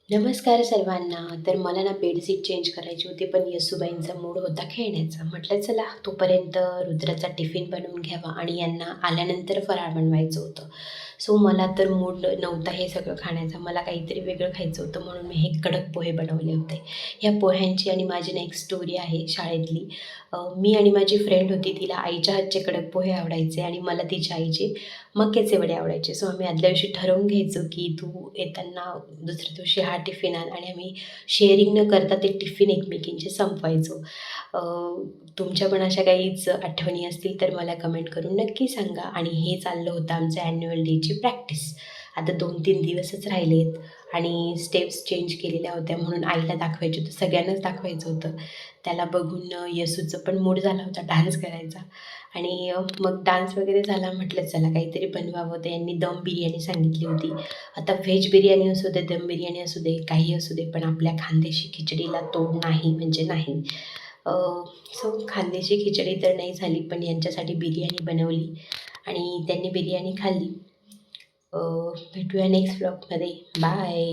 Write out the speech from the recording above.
नमस्कार सर्वांना. तर मला ना बेडशीट चेंज करायची होती, पण येसूबाईंचा मूड होता खेळण्याचा. म्हटलं चला तोपर्यंत रुद्राचा टिफिन बनवून घ्यावा आणि यांना आल्यानंतर फराळ बनवायचं होतं. सो मला तर मूड नव्हता हे सगळं खाण्याचा. मला काहीतरी वेगळं खायचं होतं म्हणून मी हे कडक पोहे बनवले होते. ह्या पोह्यांची आणि माझी ना एक स्टोरी आहे शाळेतली. मी आणि माझी फ्रेंड होती, तिला आईच्या हातचे कडक पोहे आवडायचे आणि मला तिच्या आईचे मक्याचे वडे आवडायचे. सो आम्ही आदल्या दिवशी ठरवून घ्यायचो, की तू येताना दुसऱ्या दिवशी हा टिफिन आण आणि आम्ही शेअरिंग न करता ते टिफिन एकमेकींचे संपवायचो. अ, तुमच्या पण अशा काहीच आठवणी असतील तर मला कमेंट करून नक्की सांगा. आणि हे चाललं होतं आमचं ॲन्युअल डेची प्रॅक्टिस. आता 2-3 दिवसच राहिलेत आणि स्टेप्स चेंज केलेल्या होत्या म्हणून आईला दाखवायचे होतं, सगळ्यांनाच दाखवायचं होतं. त्याला बघून येसूचं पण मूड झाला होता डान्स करायचा. आणि मग डान्स वगैरे झाला. म्हटलं चला काहीतरी बनवावं. तर यांनी दम बिर्याणी सांगितली होती. आता व्हेज बिर्याणी असू दे, दम बिर्याणी असू दे, काही असू दे, पण आपल्या खानदेशी खिचडीला तोड नाही म्हणजे नाही. अ, सो खानदेशी खिचडी तर नाही झाली, पण यांच्यासाठी बिर्याणी बनवली आणि त्यांनी बिर्याणी खाल्ली. भेटूया नेक्स्ट व्लॉगमध्ये. बाय.